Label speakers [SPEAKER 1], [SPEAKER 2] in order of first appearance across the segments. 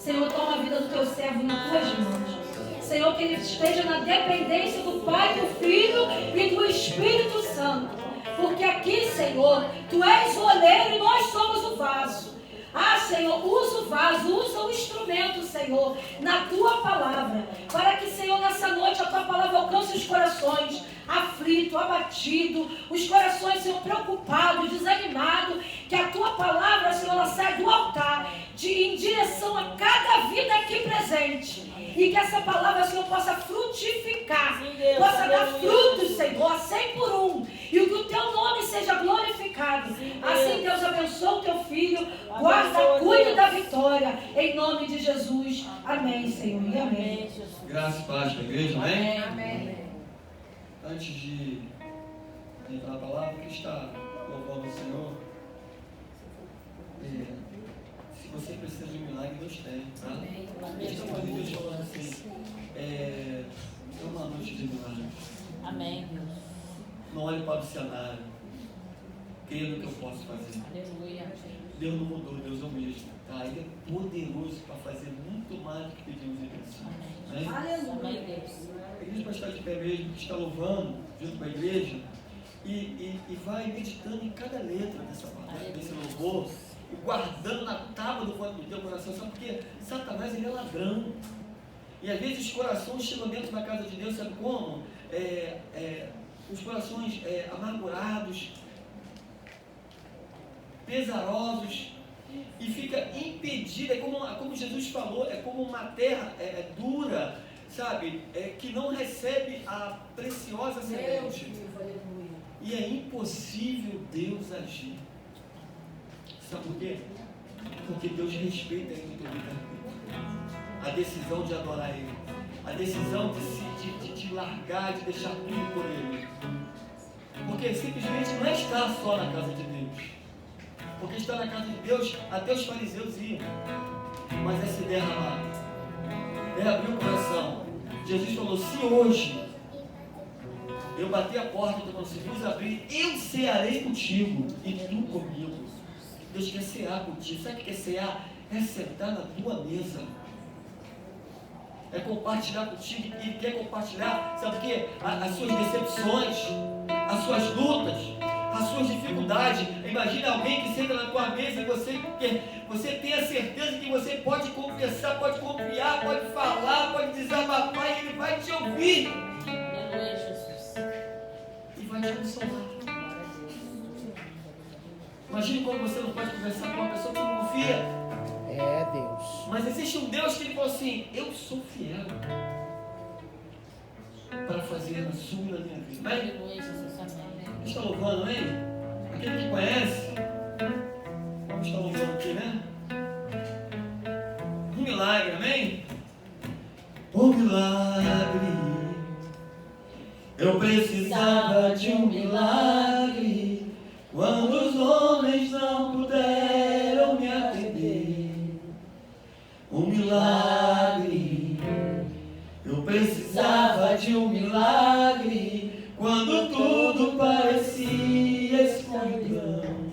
[SPEAKER 1] Senhor, toma a vida do teu servo nas tuas mãos. Senhor, que ele esteja na dependência do Pai, do Filho e do Espírito Santo. Porque aqui, Senhor, Tu és o oleiro e nós somos o vaso. Ah, Senhor, usa o vaso, usa o instrumento, Senhor, na Tua palavra. Para que, Senhor, nessa noite a Tua palavra alcance os corações aflitos, abatidos, os corações, Senhor, preocupados, desanimados. Que a Tua palavra, Senhor, ela saia do altar em direção a cada vida aqui presente. E que essa palavra, Senhor, possa frutificar, possa dar frutos, Senhor, a 100 por 1. E que o Teu nome seja glorificado. Assim, Deus abençoe o Teu filho, guarda, cuide da vitória. Em nome de Jesus. Amém, Senhor. E amém.
[SPEAKER 2] Graças e paz para a igreja, amém?
[SPEAKER 1] Amém.
[SPEAKER 2] Antes de entrar na palavra, que está louvando o Senhor, se você precisa de um milagre, Deus tem, tá? Estamos ali, Deus falando assim, é uma noite de milagres.
[SPEAKER 3] Amém, Deus.
[SPEAKER 2] Não olhe para o cenário, creia no que eu posso fazer.
[SPEAKER 3] Aleluia.
[SPEAKER 2] Deus não mudou, Deus é o mesmo, tá? Ele é poderoso para fazer muito mais do que pedimos e pensamos.
[SPEAKER 3] Amém, Deus.
[SPEAKER 2] A igreja vai estar de pé mesmo, que está louvando junto com a igreja e vai meditando em cada letra dessa palavra, desse louvor, e guardando na tábua do teu coração. Sabe porque Satanás, ele é ladrão, e às vezes os corações chegam dentro da casa de Deus, sabe como? Os corações amargurados, pesarosos, e fica impedido. É como Jesus falou, é como uma terra dura, sabe, que não recebe a preciosa semente, e é impossível Deus agir. Sabe por quê? Porque Deus respeita ele no teu livre-arbítrio, a decisão de adorar Ele, a decisão de largar, de deixar tudo por Ele. Porque simplesmente não é estar só na casa de Deus, porque estar na casa de Deus, até os fariseus iam, mas é se derramar, é abrir o coração. Jesus falou: se hoje eu bater a porta, então se nos abrir, eu cearei contigo e tu comigo. Deus quer cear contigo. Sabe o que é cear? É sentar na tua mesa, é compartilhar contigo. E quer compartilhar, sabe o que? As suas decepções, as suas lutas, as suas dificuldades. Imagina alguém que senta na tua mesa e você tem a certeza que você pode confessar, pode confiar, pode falar, pode desabafar, e ele vai te ouvir.
[SPEAKER 3] Aleluia, Jesus.
[SPEAKER 2] E vai te consolar. Imagina como você não pode conversar com uma pessoa que não confia.
[SPEAKER 4] É Deus.
[SPEAKER 2] Mas existe um Deus que ele falou assim: eu sou fiel para fazer na sua e na minha vida. Amém?
[SPEAKER 3] Aleluia, Jesus. Amém.
[SPEAKER 2] Está louvando, hein? Aquele que conhece, vamos estar louvando aqui, né? Um milagre, amém? Um milagre. Eu precisava de um milagre quando os homens não puderam me atender. Um milagre. Eu precisava de um milagre quando tudo parecia escuridão.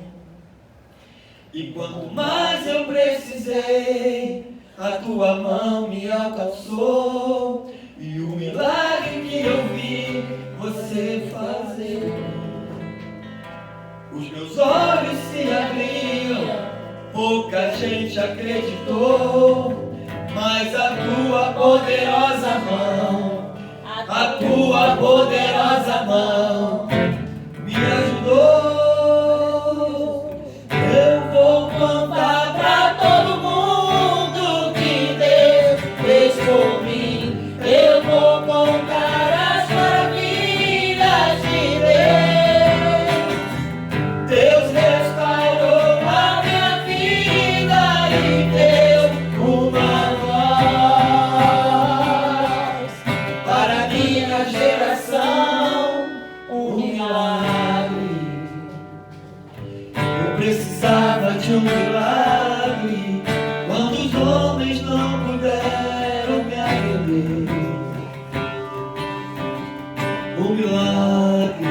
[SPEAKER 2] E quanto mais eu precisei, a tua mão me alcançou, e o milagre que eu vi você fazer. Os meus olhos se abriram, pouca gente acreditou, mas a tua poderosa mão me ajudou. Eu vou contar pra todo mundo que Deus fez por mim. Eu vou contar as maravilhas de Deus. Deus restaurou a minha vida e deu uma voz para minha geração, um milagre. Eu precisava de um milagre quando os homens não puderam me atender. Um milagre.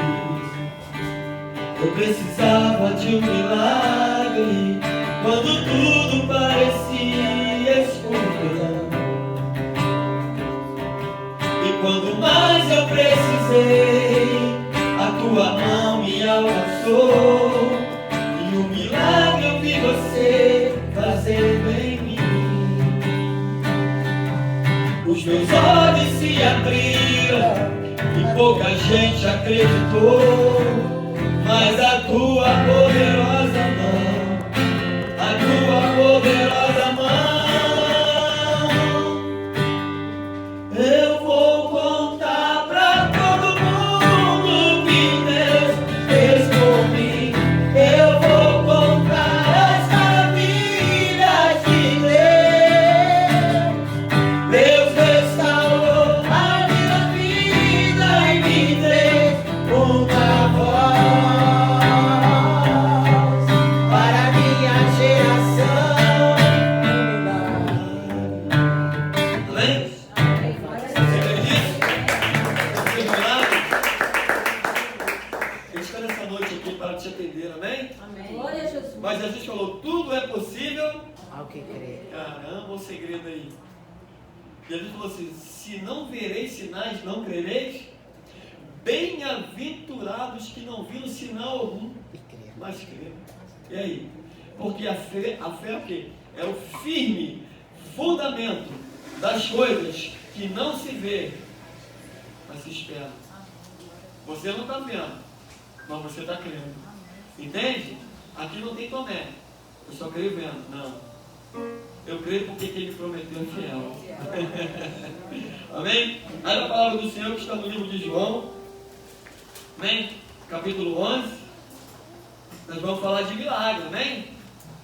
[SPEAKER 2] Eu precisava de um milagre quando tudo parecia escuro. sei, a tua mão me alcançou, e o milagre eu vi você fazendo em mim. Os meus olhos se abriram e pouca gente acreditou, mas a tua poderosa mão, a tua poderosa mão, eu vou contar pra todo mundo que Deus fez por mim. Eu vou contar as maravilhas de Deus. Deus restaurou a minha vida e me deu uma voz para minha geração. Amém? Você acredita? Você vai lá? Ele está nessa noite aqui para te atender, amém?
[SPEAKER 1] Glória a Jesus.
[SPEAKER 2] Mas Jesus falou, tudo é possível.
[SPEAKER 4] Ao que crê.
[SPEAKER 2] Caramba, o segredo aí. Jesus falou assim, se não vereis sinais, não crereis. Bem-aventurados que não viram sinal algum,
[SPEAKER 4] E crê.
[SPEAKER 2] mas creram. E aí? Porque a fé é o quê? É o firme fundamento das coisas que não se vê, mas se espera. Você não está vendo, mas você está crendo. Entende? Aqui não tem Tomé. Eu só creio vendo. Não. Eu creio porque quem me prometeu é fiel. Amém? Aí a palavra do Senhor que está no livro de João. Amém? Capítulo 11. Nós vamos falar de milagre. Amém?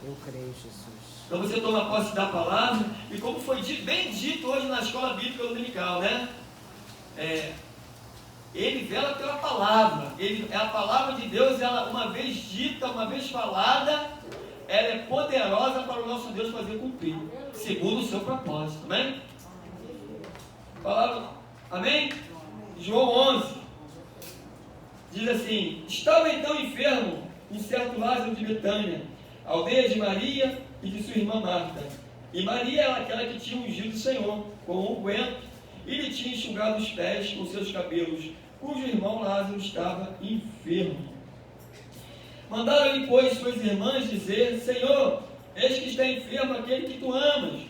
[SPEAKER 4] Eu creio, Jesus.
[SPEAKER 2] Então você toma posse da palavra. E como foi bem dito hoje na escola bíblica dominical, né? Ele vela pela palavra. É a palavra de Deus, ela uma vez dita, uma vez falada, ela é poderosa para o nosso Deus fazer cumprir, segundo o seu propósito. Amém? Palavra, amém? João 11 diz assim: estava então enfermo um certo Lázaro de Betânia, aldeia de Maria e de sua irmã Marta. E Maria era aquela que tinha ungido o Senhor com um unguento e lhe tinha enxugado os pés com seus cabelos, cujo irmão Lázaro estava enfermo. Mandaram-lhe, pois, suas irmãs dizer: Senhor, eis que está enfermo aquele que tu amas.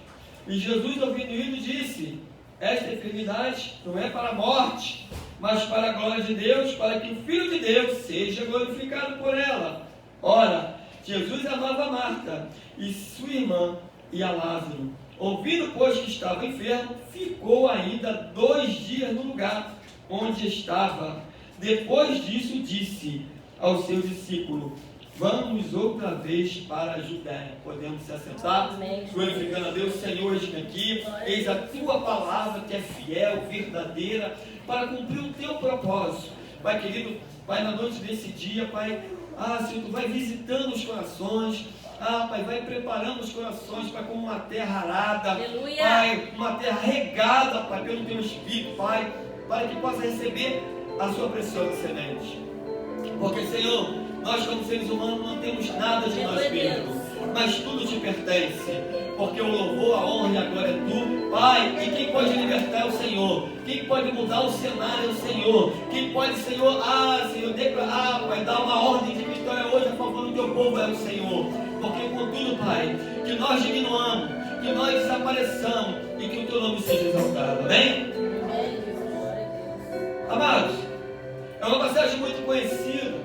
[SPEAKER 2] E Jesus, ouvindo isso, disse: esta enfermidade não é para a morte, mas para a glória de Deus, para que o Filho de Deus seja glorificado por ela. Ora, Jesus amava a Marta e sua irmã e a Lázaro. Ouvindo, pois, que estava enfermo, ficou ainda 2 dias no lugar onde estava. Depois disso, disse ao seu discípulo: vamos outra vez para a Judéia. Podemos se assentar? Glorificando a Deus. Senhor, eis aqui, eis a tua palavra que é fiel, verdadeira, para cumprir o teu propósito. Pai querido, Pai, na noite desse dia, Pai, Senhor, tu vai visitando os corações. Pai, vai preparando os corações, Pai, como uma terra arada.
[SPEAKER 3] Aleluia.
[SPEAKER 2] Pai, uma terra regada, Pai, pelo teu Espírito, Pai, para que possa receber a sua preciosa semente. Porque, Senhor, nós como seres humanos não temos nada de nós mesmos, mas tudo te pertence, porque o louvor, a honra e a glória é tu, Pai. E quem pode libertar é o Senhor, quem pode mudar o cenário é o Senhor, quem pode, Senhor, Senhor, declarar, Pai, dar uma ordem de vitória hoje a favor do teu povo é o Senhor. Porque contudo, Pai, que nós diminuamos, que nós desapareçamos e que o teu nome seja exaltado. Amém? Amados, é uma passagem muito conhecida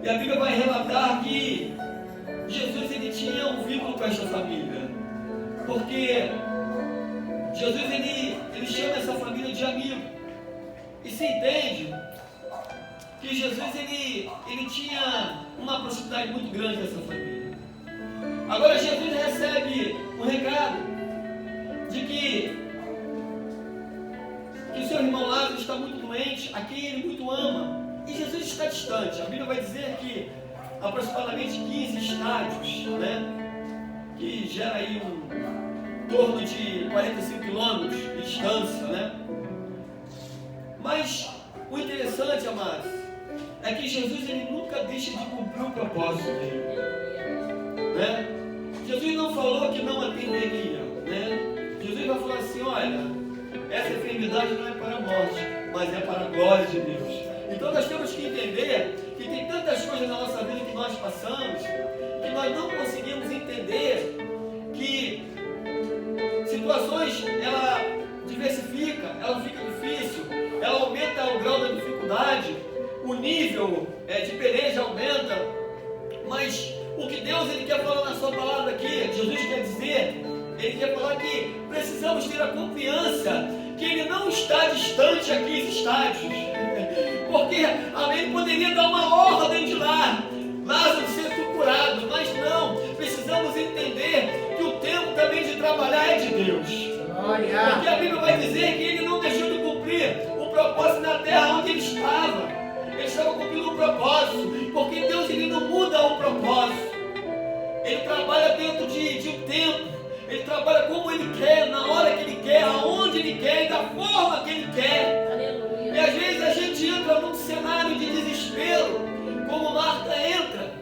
[SPEAKER 2] e a Bíblia vai relatar que Jesus ele tinha um vínculo com esta família, porque Jesus ele chama essa família de amigo, e se entende que Jesus ele tinha uma proximidade muito grande dessa família. Agora Jesus recebe um recado de que o seu irmão Lázaro está muito doente, a quem ele muito ama, e Jesus está distante. A Bíblia vai dizer que aproximadamente 15 estádios, né, que gera aí em torno de 45 quilômetros de distância, né? Mas o interessante, amados, é que Jesus ele nunca deixa de cumprir o propósito dele, né? Jesus não falou que não atenderia, né? Jesus vai falar assim: olha, essa enfermidade não é para a morte, mas é para a glória de Deus. Então nós temos que entender que tem tantas coisas na nossa vida que nós passamos, que nós não conseguimos entender que situações, ela diversifica, ela fica difícil, ela aumenta o grau da dificuldade, o nível de peleja aumenta, mas o que Deus ele quer falar na sua palavra aqui, Jesus quer dizer, ele quer falar que precisamos ter a confiança que ele não está distante aqui dos estádios, porque ele poderia dar uma ordem de lá, Lázaro ser curado, mas não, precisamos entender que o tempo também de trabalhar é de Deus.
[SPEAKER 4] Glória.
[SPEAKER 2] Porque a Bíblia vai dizer que ele não deixou de cumprir o propósito na terra onde ele estava. Ele estava cumprindo um propósito, porque Deus ele não muda o propósito. Ele trabalha dentro de um tempo. Ele trabalha como ele quer, na hora que ele quer, aonde ele quer e da forma que ele quer.
[SPEAKER 3] Aleluia.
[SPEAKER 2] E às vezes a gente entra num cenário de desespero, como Marta entra,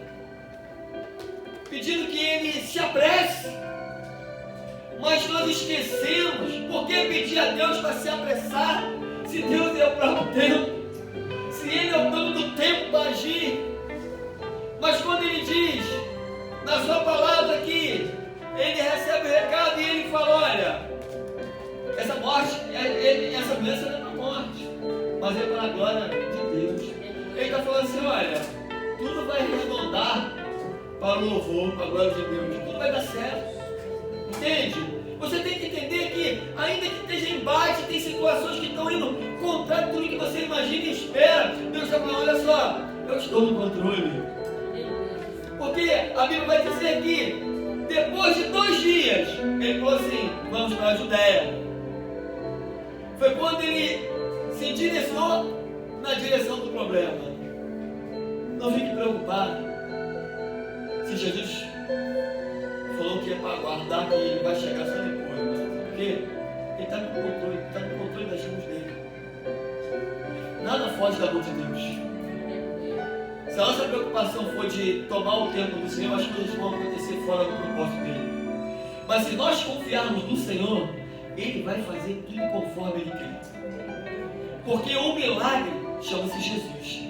[SPEAKER 2] pedindo que ele se apresse. Mas nós esquecemos, por que pedir a Deus para se apressar, se Deus é o próprio tempo, se Ele é o dono do tempo para agir. Mas quando Ele diz, na sua palavra que Ele recebe o recado e Ele fala, olha, essa morte, essa doença não é para a morte, mas é para a glória de Deus. Ele está falando assim, olha, tudo vai arredondar para o louvor, para a glória de Deus, tudo vai dar certo. Entende? Você tem que entender que, ainda que esteja embate, tem situações que estão indo contrário de tudo que você imagina e espera. Deus está falando, olha só, eu estou no controle. Porque a Bíblia vai dizer que, depois de 2 dias, ele falou assim, vamos para a Judéia. Foi quando ele se direcionou na direção do problema. Não fique preocupado. Se Jesus falou que é para aguardar, que ele vai chegar só depois. Mas sabe por quê? Ele está no controle das mãos dele. Nada foge da mão de Deus. Se a nossa preocupação for de tomar o tempo do Senhor, as coisas vão acontecer fora do propósito dele. Mas se nós confiarmos no Senhor, Ele vai fazer tudo conforme Ele quer. Porque o milagre chama-se Jesus.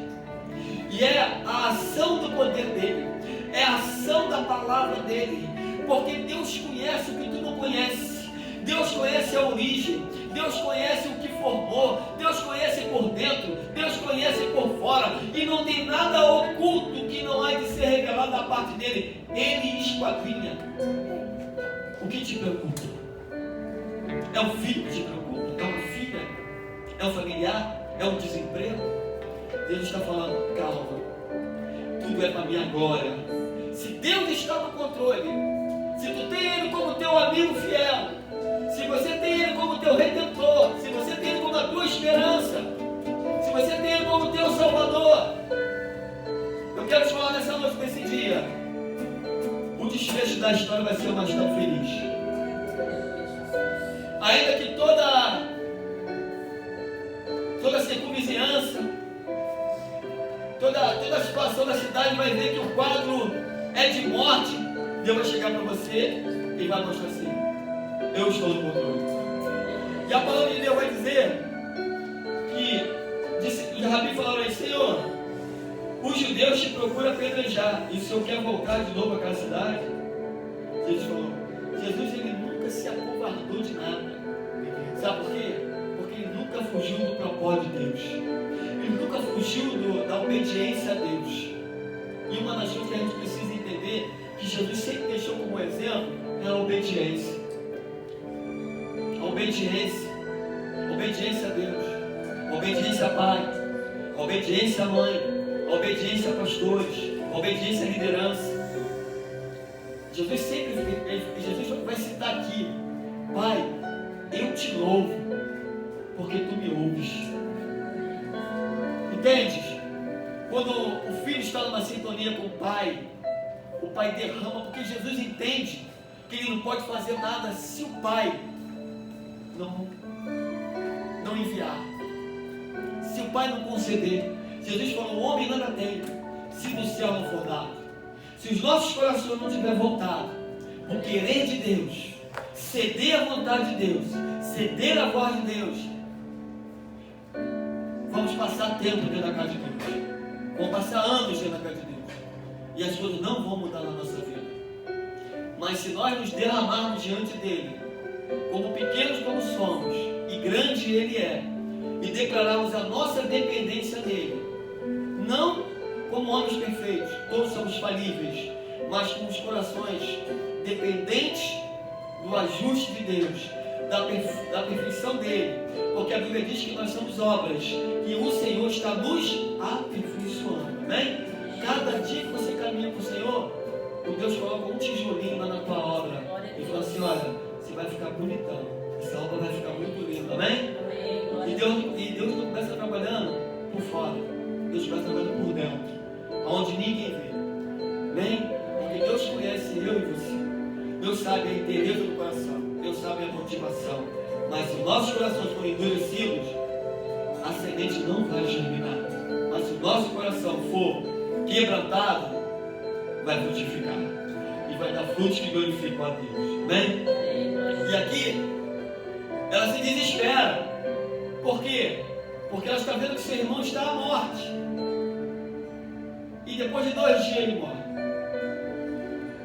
[SPEAKER 2] E é a ação do poder dele. É a ação da palavra dele. Porque Deus conhece o que tu não conheces. Deus conhece a origem. Deus conhece o que formou. Deus conhece por dentro. Deus conhece por fora. E não tem nada oculto que não há de ser revelado da parte dele. Ele esquadrinha. O que te preocupa? É um filho que te preocupa? É uma filha? É um familiar? É um desemprego? Deus está falando, calma. Tudo é para a minha glória. Se Deus está no controle, se tu tem Ele como teu amigo fiel, se você tem Ele como teu redentor, se você tem Ele como a tua esperança, se você tem Ele como teu salvador, eu quero te falar nessa noite, nesse dia, o desfecho da história vai ser mais tão feliz. Ainda que toda circunvizinhança, toda a situação da cidade vai ver que o quadro é de morte, Deus vai chegar para você e vai mostrar assim, eu estou no controle. E a palavra de Deus vai dizer que os rabis falaram aí, Senhor, os judeus te procuram apedrejar, e o Senhor quer voltar de novo àquela cidade? Jesus falou, Jesus ele nunca se acovardou de nada. Sabe por quê? Porque ele nunca fugiu do propósito de Deus. Ele nunca fugiu da obediência a Deus. E uma das coisas que a gente precisa entender, que Jesus sempre deixou como exemplo, é a obediência. A obediência. Obediência a Deus. Obediência a Pai. Obediência a Mãe. Obediência a pastores. Obediência a liderança. Jesus vai citar aqui, Pai, eu te louvo, porque tu me ouves. Entende? Quando o filho está numa sintonia com o pai derrama, porque Jesus entende que ele não pode fazer nada se o pai não enviar, se o pai não conceder. Jesus falou, o homem nada tem, se do céu não for dado. Se os nossos corações não estiverem voltados, o querer de Deus, ceder à vontade de Deus, ceder à voz de Deus, vamos passar tempo dentro da casa de Deus. Vamos passar anos dentro da casa de Deus. E as coisas não vão mudar na nossa vida. Mas se nós nos derramarmos diante dele, como pequenos como somos, e grande ele é, e declararmos a nossa dependência dele, não como homens perfeitos, todos somos falíveis, mas com os corações dependentes do ajuste de Deus, da perfeição dele, porque a Bíblia diz que nós somos obras, que o Senhor está nos aperfeiçoando, amém? Cada dia que você caminha com o Senhor, o Deus coloca um tijolinho lá na tua obra e fala assim: olha, você vai ficar bonitão, essa obra vai ficar muito linda, amém? E Deus não começa trabalhando por fora, Deus começa trabalhando por dentro, onde ninguém vê, amém? Porque Deus conhece eu e você, Deus sabe a inteireza do coração, Deus sabe a motivação, mas se nossos corações forem endurecidos, a semente não vai germinar. Mas se o nosso coração for quebrantado, vai frutificar e vai dar frutos que glorificam a Deus, amém? E aqui ela se desespera. Por quê? Porque ela está vendo que seu irmão está à morte, e depois de 2 dias ele morre.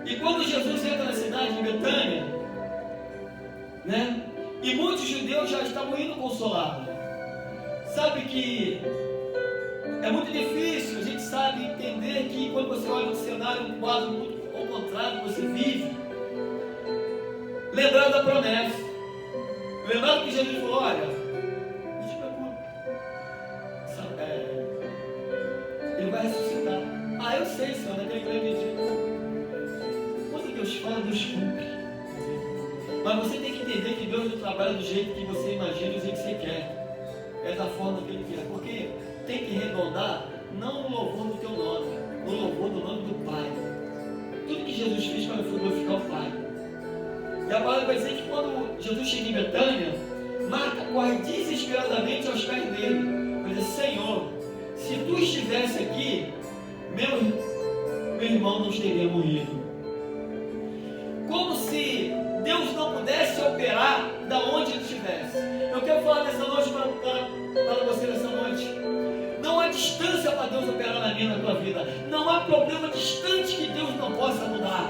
[SPEAKER 2] E quando Jesus entra na cidade de Betânia, né? E muitos judeus já estavam indo consolá-lo. Sabe que é muito difícil, a gente sabe entender que quando você olha no cenário, um quadro muito ao contrário que você vive, lembrando da promessa, lembrando que Jesus falou: olha, não te preocupe, ele vai ressuscitar. Ah, eu sei, Senhor, naquele grande dia. Quando Deus fala, Deus cumpre. Mas você tem que entender que Deus não trabalha do jeito que você imagina, do jeito que você quer. É da forma que Ele quer. Porque tem que arredondar, não no louvor do teu nome, no louvor do nome do Pai. Tudo que Jesus fez para glorificar o Pai. E a palavra vai dizer que quando Jesus chega em Betânia, Marta corre desesperadamente aos pés dele. Vai dizer: Senhor, se tu estivesse aqui, meu irmão não teria morrido. Como se Deus não pudesse operar da onde ele estivesse. Eu quero falar nessa noite para você nessa noite. Não há distância para Deus operar na minha e na tua vida. Não há problema distante que Deus não possa mudar.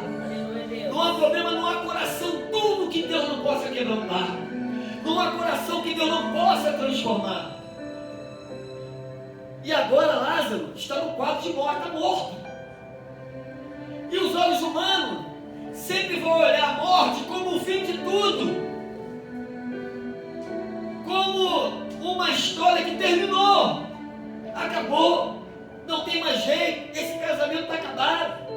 [SPEAKER 2] Não há problema, não há coração duro que Deus não possa quebrantar. Não há coração que Deus não possa transformar. E agora Lázaro está no quadro de morte, está morto. E os olhos humanos sempre vão olhar a morte como o fim de tudo, como uma história que terminou, acabou, não tem mais jeito, esse casamento está acabado,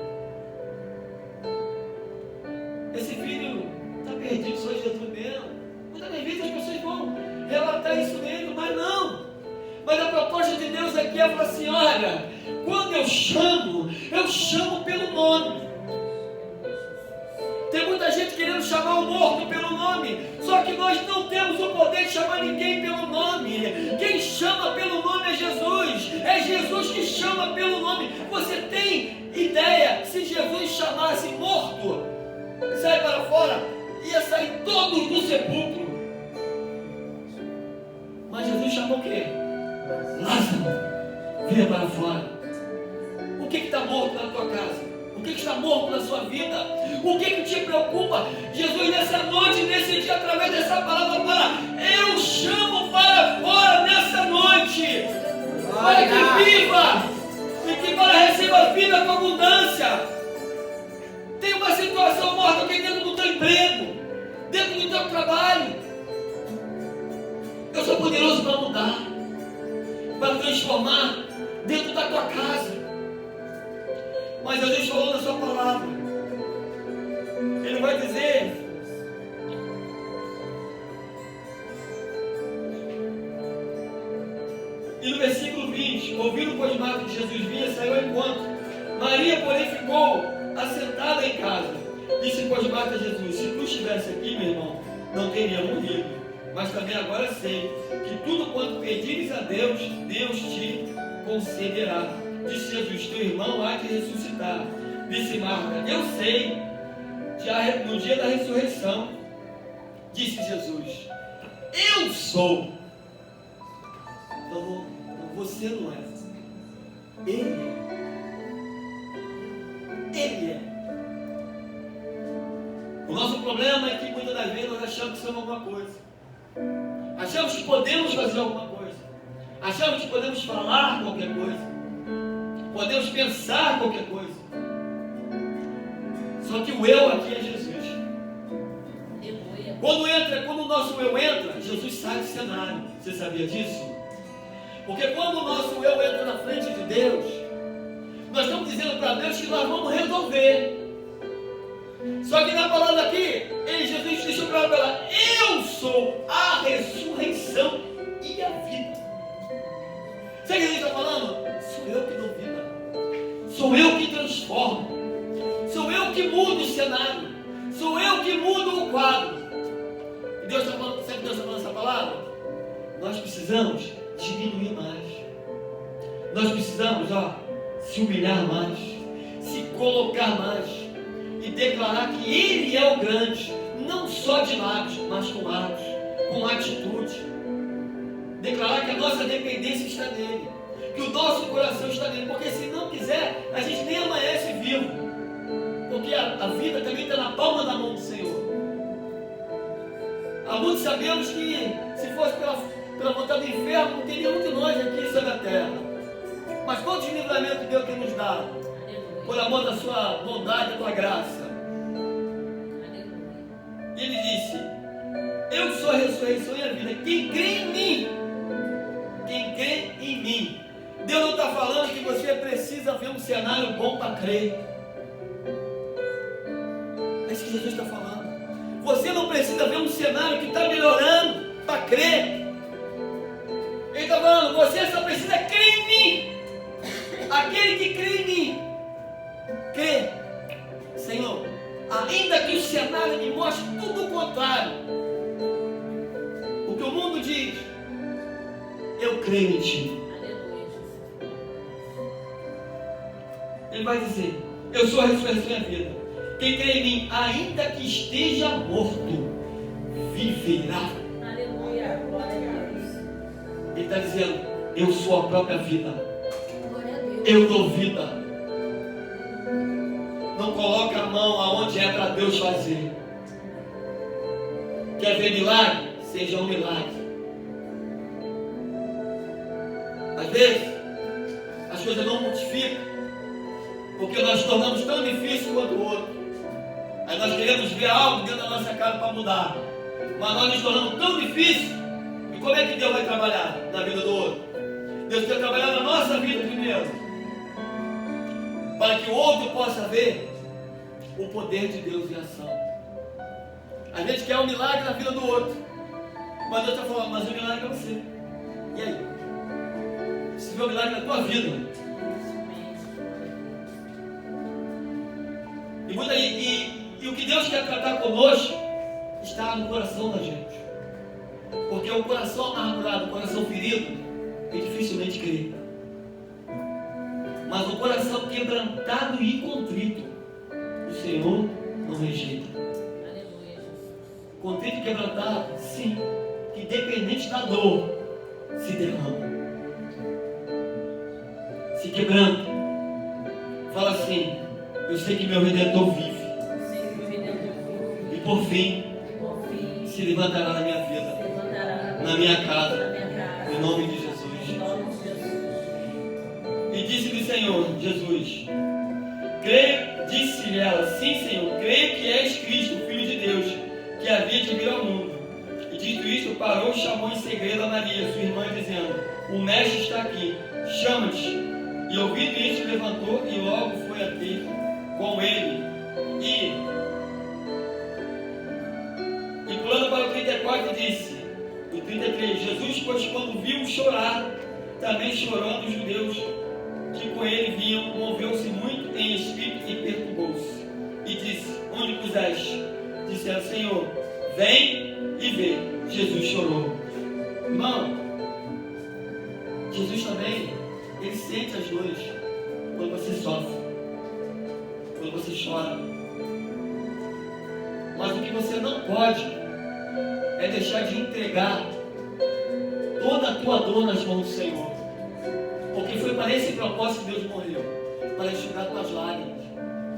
[SPEAKER 2] esse filho está perdido, só Jesus mesmo. Muitas vezes as pessoas vão relatar isso mesmo, mas não. Mas a proposta de Deus aqui é falar assim: olha, quando eu chamo pelo nome. Tem muita gente querendo chamar o morto pelo nome, só que nós não temos o poder de chamar ninguém pelo nome. Quem chama pelo nome é Jesus que chama pelo nome. Você tem ideia, se Jesus chamasse morto, sai para fora, ia sair todos do sepulcro. Mas Jesus chamou o quê? Lázaro, venha para fora. O que está morto na tua casa? O que está morto na sua vida? O que te preocupa? Jesus, nessa noite, nesse dia, através dessa palavra, eu chamo para fora nessa noite, para que viva e que para receba vida com abundância. Tem uma situação morta aqui dentro do teu emprego, dentro do teu trabalho. Eu sou poderoso para mudar, para transformar dentro da tua casa. Mas Jesus falou na sua palavra, Ele vai dizer: e no versículo 20, ouvindo pois Marta que Jesus vinha, saiu ao encontro. Maria, porém, ficou assentada em casa. Disse pois Marta a Jesus: se tu estivesse aqui, meu irmão, não teria morrido. Mas também agora sei que tudo quanto pedires a Deus, Deus te concederá. Disse Jesus: teu irmão há de ressuscitar. Disse Marta: eu sei, já no dia da ressurreição, disse Jesus, eu sou. Então você não é. Ele é. Ele é. O nosso problema é que muitas das vezes nós achamos que somos alguma coisa. Achamos que podemos fazer alguma coisa. Achamos que podemos falar qualquer coisa. Podemos pensar qualquer coisa. Só que o eu aqui é Jesus. Quando o nosso eu entra, Jesus sai do cenário. Você sabia disso? Porque quando o nosso eu entra na frente de Deus, nós estamos dizendo para Deus que nós vamos resolver. Só que na palavra aqui, Jesus deixou para ela, eu sou a ressurreição e a vida. Sabe o que ele está falando? Sou eu que dou vida. Sou eu que transformo. Sou eu que mudo o cenário. Sou eu que mudo o quadro. E Deus está falando, sabe que Deus está falando essa palavra? Nós precisamos diminuir mais. Nós precisamos, se humilhar mais, se colocar mais e declarar que Ele é o grande, não só de lábios, mas com atos, com atitude. Declarar que a nossa dependência está nele, que o nosso coração está nele, porque se não quiser, a gente nem amanhece vivo, porque a vida também está na palma da mão do Senhor. Há muitos sabemos que se fosse pela vontade do inferno, não teria um de nós aqui sobre a terra. Mas quantos livramentos Deus tem nos dado? Por amor da sua bondade e da tua graça. Ele disse, eu sou a ressurreição e a vida. Quem crê em mim, quem crê em mim. Deus não está falando que você precisa ver um cenário bom para crer. É isso que Jesus está falando. Você não precisa ver um cenário que está melhorando para crer. Ele está falando, você só precisa crer em mim. Aquele que crê em mim, crê. Senhor, ainda que o cenário me mostre tudo o contrário, o que o mundo diz, eu creio em ti. Ele vai dizer, eu sou a ressurreição e a vida. Quem crê em mim, ainda que esteja morto, viverá.
[SPEAKER 3] Aleluia, glória a Deus.
[SPEAKER 2] Ele está dizendo, eu sou a própria vida. Eu dou vida. Não coloque a mão aonde é para Deus fazer. Quer ver milagre? Seja um milagre. Às vezes, as coisas não multiplicam, porque nós tornamos tão difícil quanto o outro. Aí nós queremos ver algo dentro da nossa casa para mudar. Mas nós nos tornamos tão difícil. E como é que Deus vai trabalhar na vida do outro? Deus quer trabalhar na nossa vida primeiro, para que o outro possa ver o poder de Deus em ação. A gente quer um milagre na vida do outro, mas Deus está falando, mas o milagre é você. E aí? Você vê o milagre na tua vida. E o que Deus quer tratar conosco está no coração da gente. Porque o coração amargurado, o coração ferido, ele dificilmente crê. Mas o coração quebrantado e contrito, o Senhor não rejeita. Contrito e quebrantado, sim, que independente da dor, se derrama. Se quebranta. Fala assim, eu sei que meu Redentor vive. E por fim, se levantará na minha vida, na minha casa, em nome de Jesus. E disse-lhe o Senhor, Jesus, creio, disse-lhe ela, sim, Senhor, creio que és Cristo, o Filho de Deus, que havia de vir ao mundo. E dito isto, parou e chamou em segredo a Maria, sua irmã, dizendo, o Mestre está aqui, chama-te. E ouvindo isso, levantou e logo foi a ter com ele. E pulando para o 34, disse, o 33, Jesus, pois quando viu chorar, também chorando os judeus que com ele vinham, moveu-se muito em espírito e perturbou-se. E disse, onde puseste? Disseram, Senhor, vem e vê. Jesus chorou. Irmão, Jesus também, ele sente as dores quando você sofre, quando você chora. Mas o que você não pode é deixar de entregar toda a tua dor nas mãos do Senhor. Porque foi para esse propósito que Deus morreu, para enxugar tuas lágrimas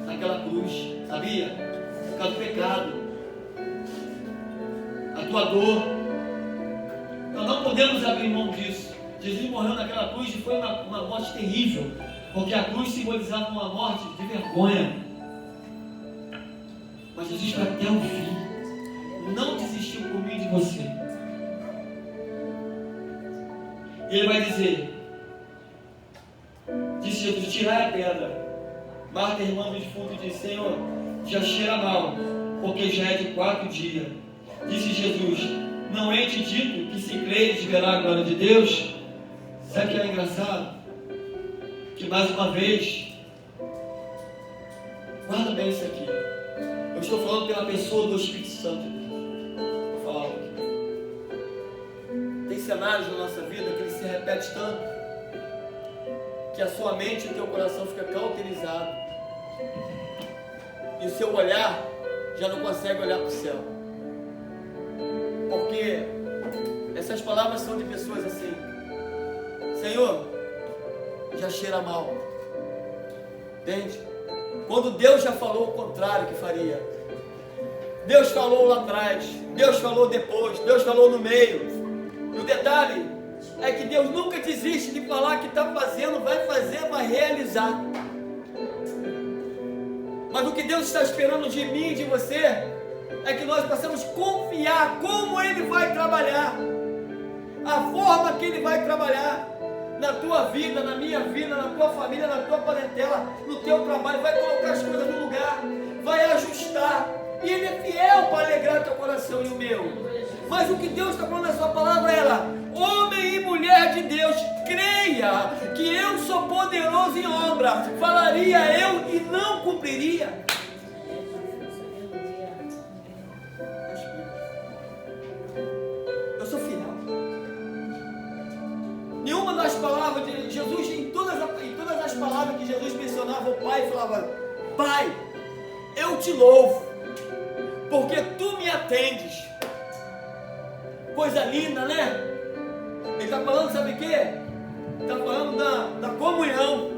[SPEAKER 2] naquela cruz, sabia? Por causa do pecado, a tua dor. Nós não podemos abrir mão disso. Jesus morreu naquela cruz e foi uma morte terrível, porque a cruz simbolizava uma morte de vergonha. Mas Jesus foi até o fim, não desistiu por mim e de você. E ele vai dizer, disse Jesus, tirai a pedra. Marta, irmã do defunto, disse, Senhor, já cheira mal, porque já é de 4 dias. Disse Jesus, não é te dito que se creres verá a glória de Deus? Sabe o que é engraçado? Que mais uma vez, guarda bem isso aqui. Eu estou falando pela pessoa do Espírito Santo. Vou falar algo aqui. Tem cenários na nossa vida que ele se repete tanto que a sua mente e o teu coração fica cauterizado e o seu olhar já não consegue olhar para o céu, porque essas palavras são de pessoas assim: Senhor, já cheira mal, entende? Quando Deus já falou o contrário que faria. Deus falou lá atrás, Deus falou depois, Deus falou no meio. E o detalhe é que Deus nunca desiste de falar que está fazendo, vai fazer, vai realizar. Mas o que Deus está esperando de mim e de você é que nós possamos confiar como Ele vai trabalhar, a forma que Ele vai trabalhar na tua vida, na minha vida, na tua família, na tua parentela, no teu trabalho. Vai colocar as coisas no lugar, vai ajustar, e Ele é fiel para alegrar teu coração e o meu. Mas o que Deus está falando na sua palavra é ela: homem e mulher de Deus, creia que eu sou poderoso em obra. Falaria eu e não cumpriria. Eu sou fiel. Nenhuma das palavras de Jesus, em todas as palavras que Jesus mencionava o Pai, falava: Pai, eu te louvo, porque tu me atendes. Coisa linda, né? Ele está falando, sabe o quê? Está falando da comunhão.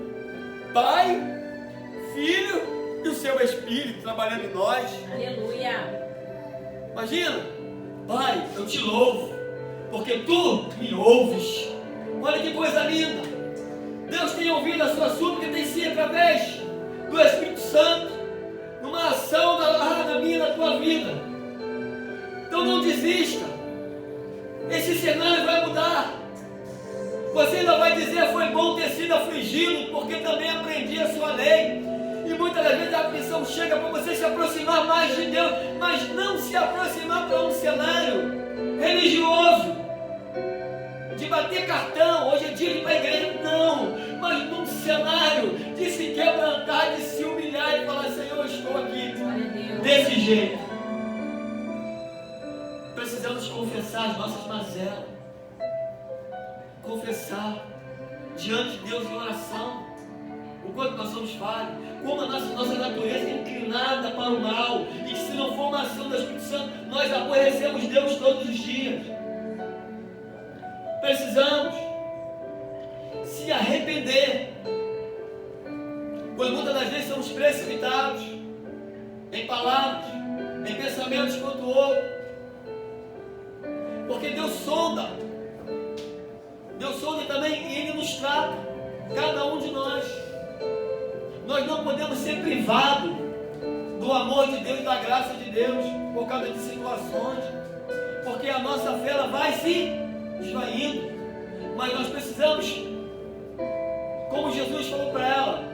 [SPEAKER 2] Pai, Filho e o seu Espírito trabalhando em nós.
[SPEAKER 3] Aleluia.
[SPEAKER 2] Imagina, Pai, eu te louvo, porque tu me ouves. Olha que coisa linda. Deus tem ouvido a sua súplica, tem sido através do Espírito Santo, numa ação na minha e na tua vida. Então não desista. Esse cenário vai mudar. Você ainda vai dizer: foi bom ter sido afligido, porque também aprendi a sua lei. E muitas das vezes a aflição chega para você se aproximar mais de Deus, mas não se aproximar para um cenário religioso, de bater cartão. Hoje é dia de ir para a igreja, não, mas num cenário de se quebrantar, de se humilhar e falar: Senhor, eu estou aqui desse jeito. Precisamos confessar as nossas mazelas, confessar diante de Deus em oração o quanto nós somos falhos, como a nossa natureza é inclinada para o mal, e que se não for uma ação do Espírito Santo, nós aborrecemos Deus todos os dias. Precisamos se arrepender, pois muitas das vezes somos precipitados em palavras, em pensamentos quanto o outro. Porque Deus sonda também, e Ele nos trata, cada um de nós. Nós não podemos ser privados do amor de Deus, da graça de Deus, por causa de situações, porque a nossa fé ela vai se esvaindo. Mas nós precisamos, como Jesus falou para ela: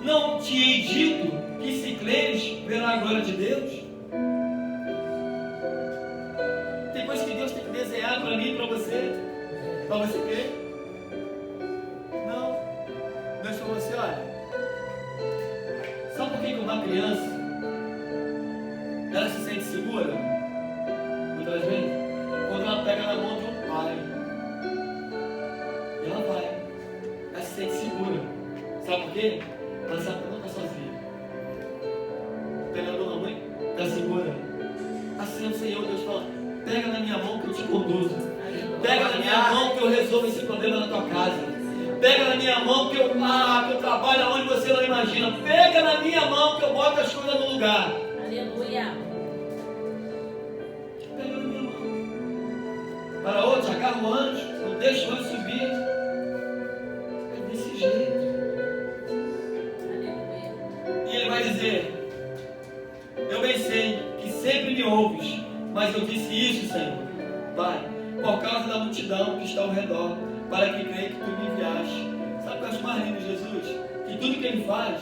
[SPEAKER 2] não te hei dito que se creres verá a glória de Deus? Tem coisa que Deus tem que desenhar para mim e para você crer. Não. Deus falou assim: olha, sabe por que uma criança ela se sente segura? Muitas vezes, quando ela pega na mão de um pai, ela se sente segura. Sabe por quê? Ela sabe que não está sozinha. Pegando a mãe, está segura. Está sendo conduza. Pega na minha mão que eu resolvo esse problema na tua casa. Pega na minha mão que eu trabalho onde você não imagina. Pega na minha mão que eu boto as coisas no lugar.
[SPEAKER 3] Aleluia.
[SPEAKER 2] Pega na minha mão. Para outros, agarra o anjo, não deixa o anjo subir. É desse jeito.
[SPEAKER 3] Aleluia.
[SPEAKER 2] E ele vai dizer: eu bem sei que sempre me ouves, mas eu disse isso, Senhor, Pai, por causa da multidão que está ao redor, para que creia que tu me enviaste. Sabe o que eu acho mais lindo de Jesus? Que tudo que ele faz,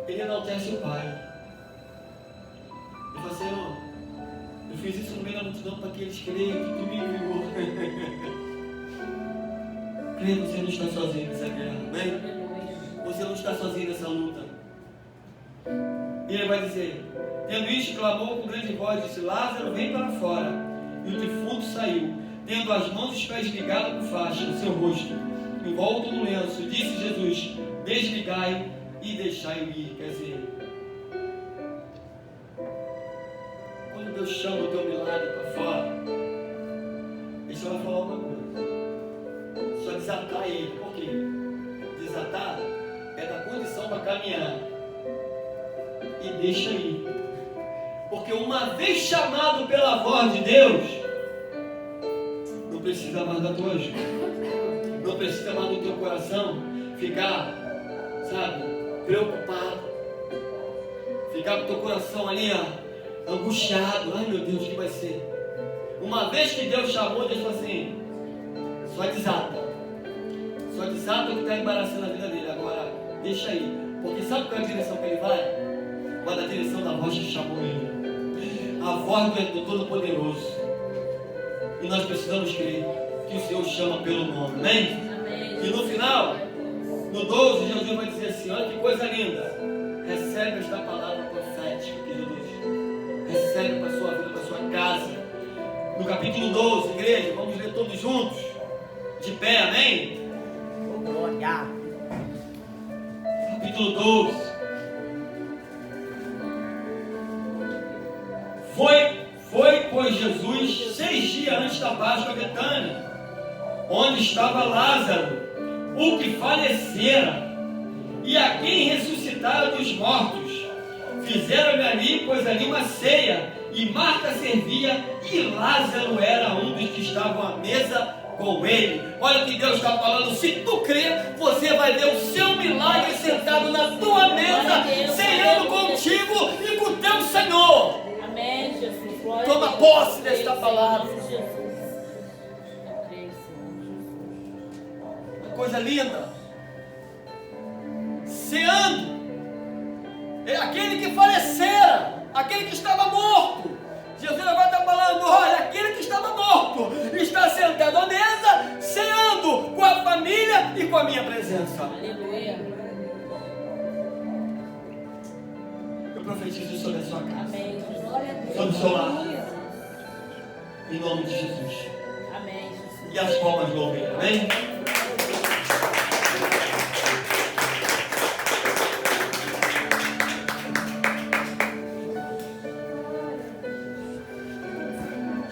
[SPEAKER 2] ele enaltece o Pai. Ele fala: Senhor, eu fiz isso no meio da multidão para que eles creiam que tu me enviou. Creia que você não está sozinho nessa guerra, amém? Você não está sozinho nessa luta. E ele vai dizer: tendo isto, clamou com grande voz, disse: Lázaro, vem para fora. E o defunto saiu, tendo as mãos e os pés ligados com faixa, o seu rosto envolto no lenço. Disse Jesus: desligai e deixai-o ir. Quer dizer, quando Deus chama o teu milagre para fora, ele só vai falar uma coisa: só desatar ele. Por quê? Desatar é da condição para caminhar. E deixa ir. Porque uma vez chamado pela voz de Deus, não precisa mais da tua ajuda. Não precisa mais do teu coração ficar, sabe, preocupado. Ficar com o teu coração ali, angustiado. Ai meu Deus, o que vai ser? Uma vez que Deus chamou, Deus falou assim: só desata. Só desata o que está embaraçando a vida dele. Agora, deixa aí. Porque sabe qual é a direção que ele vai? Vai na direção da voz que chamou ele. A voz do Todo-Poderoso. E nós precisamos crer que o Senhor chama pelo nome. Amém?
[SPEAKER 3] Amém.
[SPEAKER 2] E no final, no 12, Jesus vai dizer assim: olha que coisa linda. Recebe esta palavra profética que Jesus recebe para a sua vida, para a sua casa. No capítulo 12, igreja, vamos ler todos juntos. De pé, amém?
[SPEAKER 4] Glória.
[SPEAKER 2] Capítulo 12. Foi, pois, Jesus 6 dias antes da Páscoa a Betânia, onde estava Lázaro, o que falecera, e a quem ressuscitaram dos mortos. Fizeram-lhe ali, pois ali uma ceia, e Marta servia, e Lázaro era um dos que estavam à mesa com ele. Olha o que Deus está falando: se tu crer, você vai ver o seu milagre sentado na tua mesa, ceando contigo e com o teu Senhor.
[SPEAKER 3] Amém, Jesus. Glória
[SPEAKER 2] Toma
[SPEAKER 3] a Deus.
[SPEAKER 2] posse desta palavra.
[SPEAKER 3] Jesus. Eu creio, Senhor Jesus.
[SPEAKER 2] Uma coisa linda. Ceando. É aquele que falecera, aquele que estava morto. Jesus agora está falando: olha, aquele que estava morto está sentado à mesa, ceando com a família e com a minha presença.
[SPEAKER 3] Aleluia.
[SPEAKER 2] Eu profetizo sobre a sua casa,
[SPEAKER 3] Amém, Jesus.
[SPEAKER 2] sobre o seu lar, em nome de Jesus.
[SPEAKER 3] Amém, Jesus.
[SPEAKER 2] E as palmas do ouvir, amém?